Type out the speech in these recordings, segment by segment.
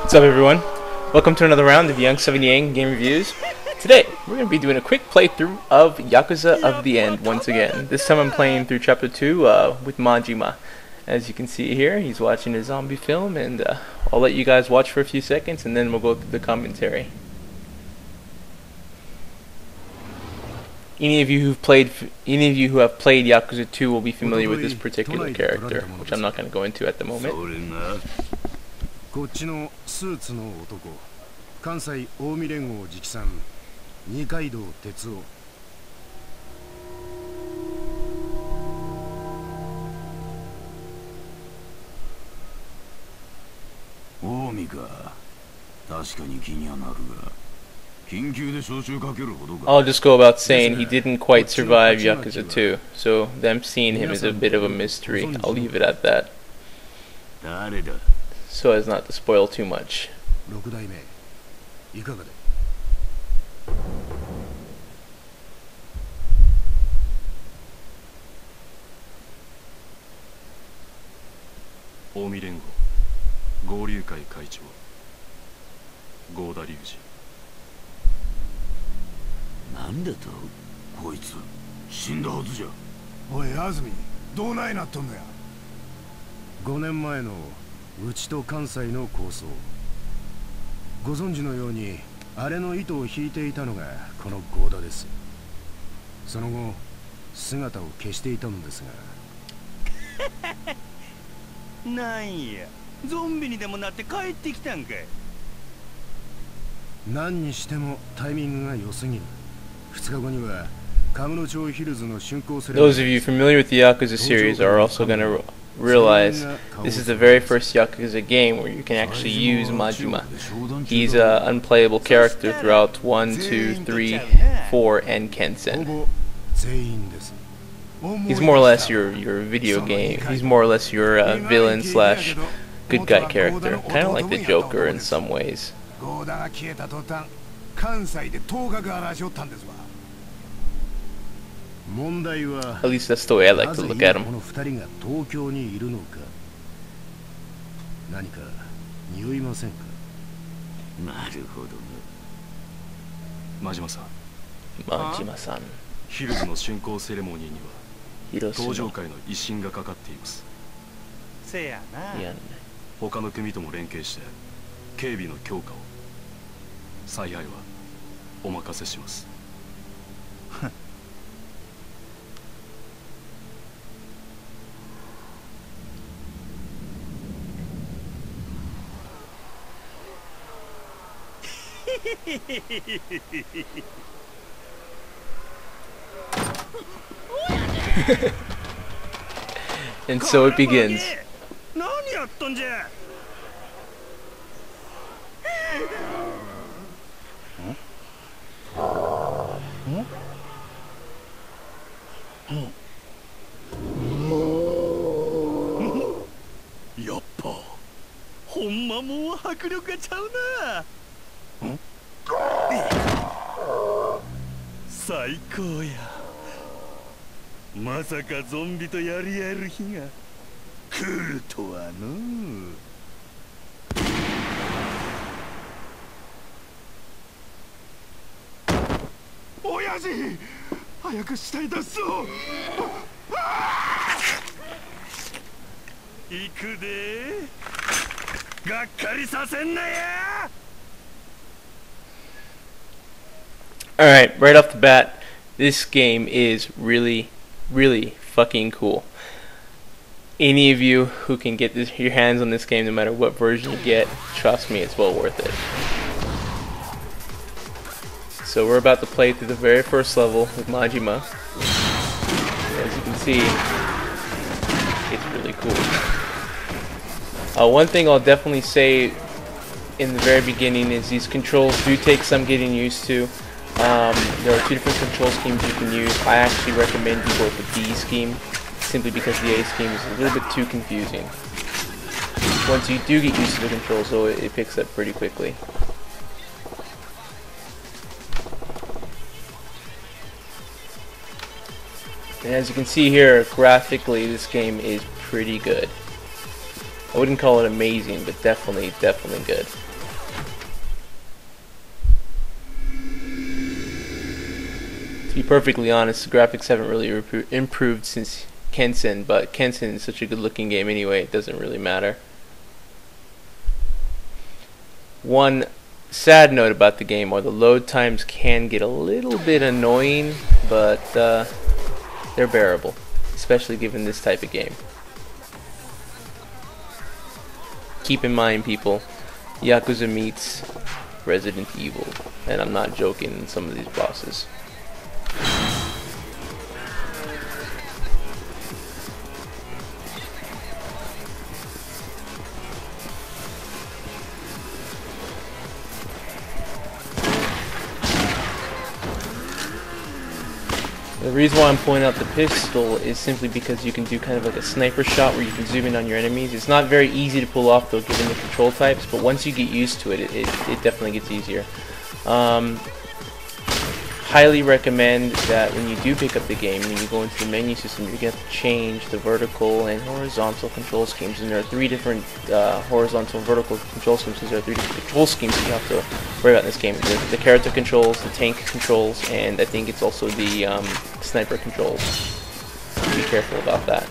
What's up, everyone? Welcome to another round of Young 78 Game Reviews. Today, we're going to be doing a quick playthrough of Yakuza of the End once again. This time I'm playing through Chapter 2 with Majima. As you can see here, he's watching a zombie film, and I'll let you guys watch for a few seconds, and then we'll go through the commentary. Any of you who have played Yakuza 2 will be familiar with this particular character, which I'm not going to go into at the moment. こっちのスーツの男、関西近江連合直参、二階堂哲夫。近江か。確かに気にはなるが、緊急で招集かけるほどか。I'll just go about saying he didn't quite survive Yakuza 2, so them seeing him is a bit of a mystery. I'll leave it at that, 誰だ。 so as not to spoil too much. 六代目、いかがだ。近江連合合流会会長合田隆二。なんだとこいつ死んだはずじゃ。おい安住、どうないなっとんのや。5年前のうちと関西の抗争、ご存知のようにあれの糸を引いていたのがこの合田です。その後姿を消していたのですがなんやゾンビにでもなって帰ってきたんかい。何にしてもタイミングが良すぎる。2日後にはカムロ町ヒルズの竣工セレモニー。 Those of you familiar with the Yakuza series are also going to realize this is the very first Yakuza game where you can actually use Majima. He's an unplayable character throughout 1, 2, 3, 4, and Kensen. He's more or less your video game. He's more or less your villain slash good guy character, kind of like the Joker in some ways. At least that's the way I like to look at him. 何か匂いませんか。なるほど真島さん。Majima-san. ヒルズの竣工セレモニーには登場界の威信がかかっています。せやな。他の組とも連携して警備の強化を。采配はお任せします。And so it begins. 何やっとんじゃ。やっぱほんまもう迫力がちゃうな。最高や。まさかゾンビとやり合える日が来るとはの。親父、早く死体出すぞ。行くで。がっかりさせんなや。 Alright, right off the bat, this game is really, really fucking cool. Any of you who can get your hands on this game, no matter what version you get, trust me, it's well worth it. So we're about to play through the very first level with Majima. As you can see, it's really cool. One thing I'll definitely say in the very beginning is these controls do take some getting used to. There are two different control schemes you can use. I actually recommend you go with the D scheme, simply because the A scheme is a little bit too confusing. Once you do get used to the controls, though, it picks up pretty quickly. And as you can see here, graphically, this game is pretty good. I wouldn't call it amazing, but definitely good. be perfectly honest, the graphics haven't really improved since Kensen, but Kensen is such a good looking game anyway, it doesn't really matter. One sad note about the game are the load times can get a little bit annoying, but they're bearable, especially given this type of game. Keep in mind, people, Yakuza meets Resident Evil, and I'm not joking in some of these bosses. The reason why I'm pointing out the pistol is simply because you can do kind of like a sniper shot where you can zoom in on your enemies. It's not very easy to pull off though given the control types, but once you get used to it, it definitely gets easier. Highly recommend that when you do pick up the game, when you go into the menu system, you get to change the vertical and horizontal control schemes. And there are 3 different horizontal and vertical control schemes, because there are 3 different control schemes that you have to worry about in this game. The character controls, the tank controls, and I think it's also the sniper controls. Be careful about that.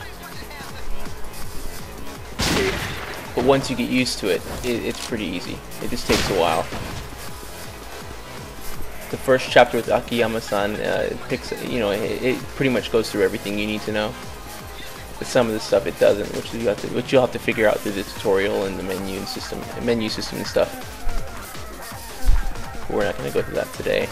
But once you get used to it, it's pretty easy. It just takes a while. The first chapter with Akiyama-san picks, it pretty much goes through everything you need to know. But some of the stuff it doesn't, which you'll have to figure out through the tutorial and the menu system and stuff. But we're not going to go through that today.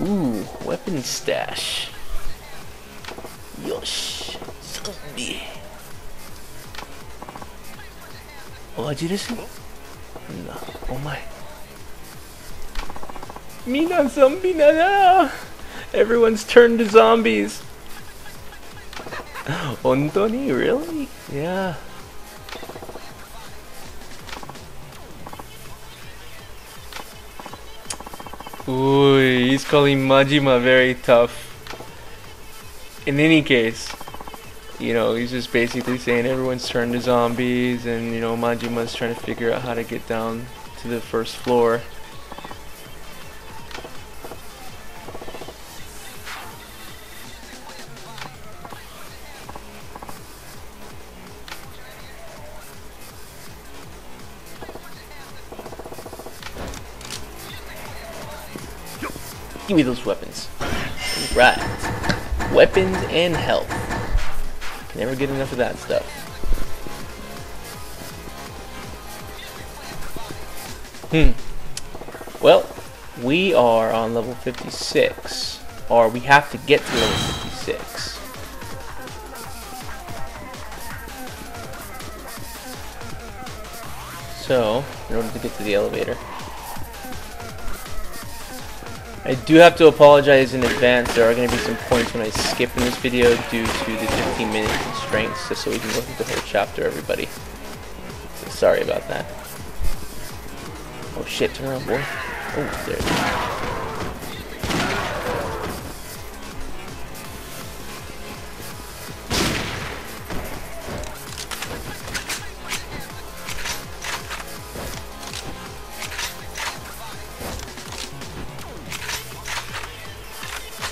Ooh, weapon stash. Yosh. Zombie. Omaji desu? Na, omae. Mina zombie nada. Everyone's turned to zombies. Hontoni? Really? Yeah. Ooh, he's calling Majima very tough. In any case, he's just basically saying everyone's turned to zombies, and Majima's trying to figure out how to get down to the first floor. Give me those weapons. Right. Weapons and health. Can never get enough of that stuff. Well, we are on level 56. Or we have to get to level 56. So, in order to get to the elevator, I do have to apologize in advance. There are going to be some points when I skip in this video due to the 15-minute constraints, just so we can go through the whole chapter, everybody. So sorry about that. Oh shit, turn around, boy. Oh, there it is.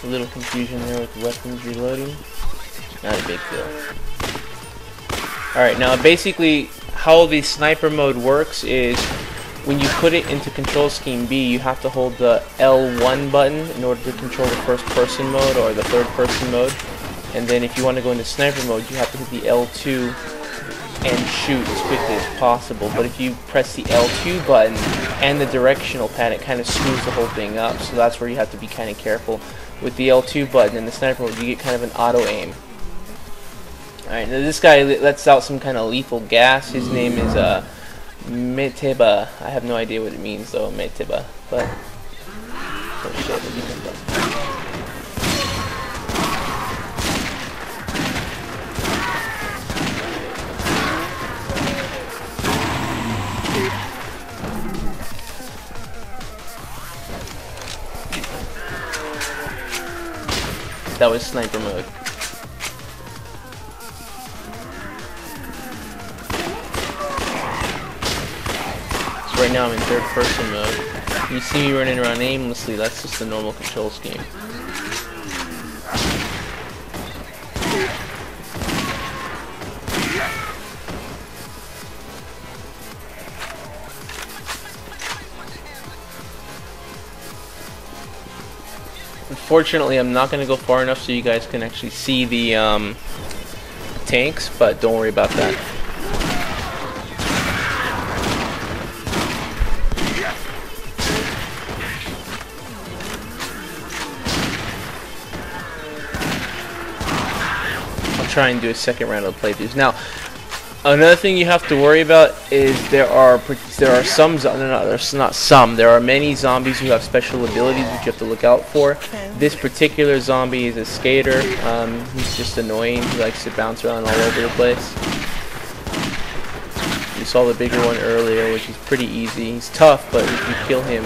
A little confusion there with weapons reloading. Not a big deal. Alright, now basically how the sniper mode works is when you put it into control scheme B, you have to hold the L1 button in order to control the first person mode or the third person mode. And then if you want to go into sniper mode, you have to hit the L2 and shoot as quickly as possible. But if you press the L2 button and the directional pad, it kind of screws the whole thing up. So that's where you have to be kind of careful. With the L2 button in the sniper mode, you get kind of an auto aim. Alright, now this guy lets out some kind of lethal gas. His name is Meteba. I have no idea what it means though, Meteba. But oh shit, what do you think about? That was sniper mode. So right now I'm in third person mode. You see me running around aimlessly, that's just the normal control scheme. Unfortunately, I'm not going to go far enough so you guys can actually see the tanks, but don't worry about that. I'll try and do a second round of playthroughs. Now, another thing you have to worry about is there are some, there's not some, there are many zombies who have special abilities which you have to look out for. This particular zombie is a skater. He's just annoying. He likes to bounce around all over the place. You saw the bigger one earlier, which is pretty easy. He's tough, but if you kill him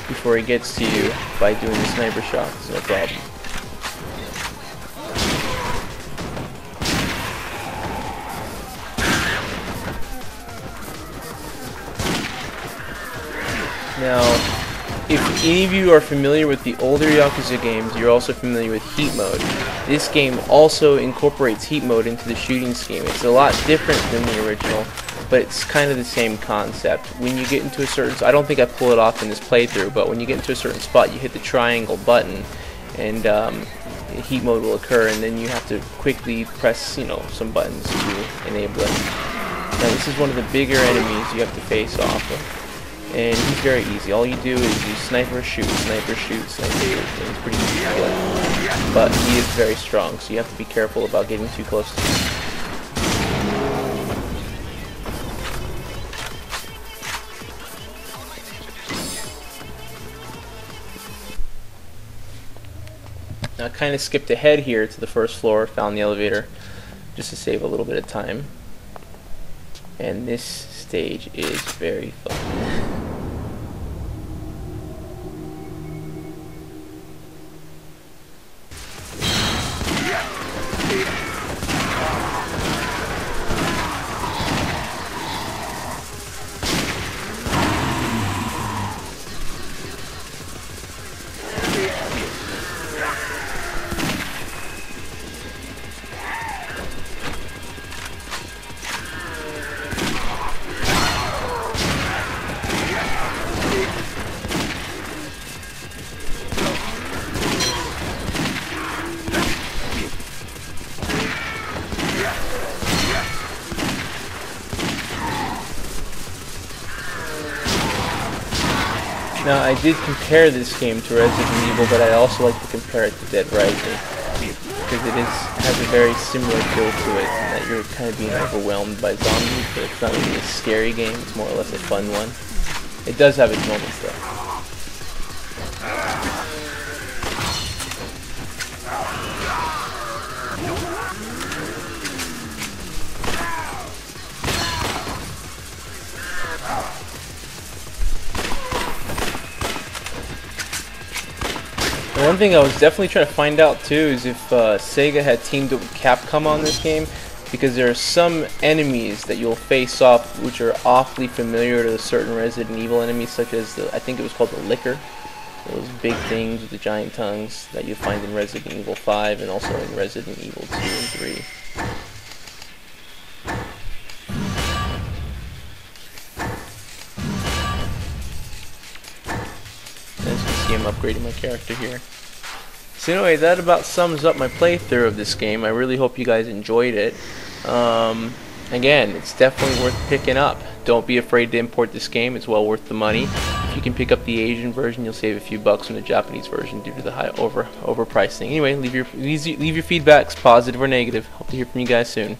before he gets to you by doing the sniper shot, it's no problem. Now, if any of you are familiar with the older Yakuza games, you're also familiar with heat mode. This game also incorporates heat mode into the shooting scheme. It's a lot different than the original, but it's kind of the same concept. When you get into a certain, I don't think I pull it off in this playthrough, but when you get into a certain spot, you hit the triangle button, and heat mode will occur, and then you have to quickly press, you know, some buttons to enable it. Now, this is one of the bigger enemies you have to face off of. And he's very easy. All you do is you sniper shoot, sniper shoot, sniper shoot. And it's pretty easy to kill. But he is very strong, so you have to be careful about getting too close to him. Now I kind of skipped ahead here to the first floor, found the elevator, just to save a little bit of time. And this stage is very fun. Now, I did compare this game to Resident Evil, but I also like to compare it to Dead Rising, because it has a very similar feel to it, in that you're kind of being overwhelmed by zombies, but it's not really a scary game, it's more or less a fun one. It does have its moments, though. One thing I was definitely trying to find out too is if Sega had teamed up with Capcom on this game, because there are some enemies that you'll face off which are awfully familiar to certain Resident Evil enemies, such as I think it was called the Licker, those big things with the giant tongues that you find in Resident Evil 5 and also in Resident Evil 2 and 3. As you see, I'm upgrading my character here. So anyway, that about sums up my playthrough of this game. I really hope you guys enjoyed it. Again, it's definitely worth picking up. Don't be afraid to import this game. It's well worth the money. If you can pick up the Asian version, you'll save a few bucks on the Japanese version due to the high overpricing. Anyway, leave your feedbacks, positive or negative. Hope to hear from you guys soon.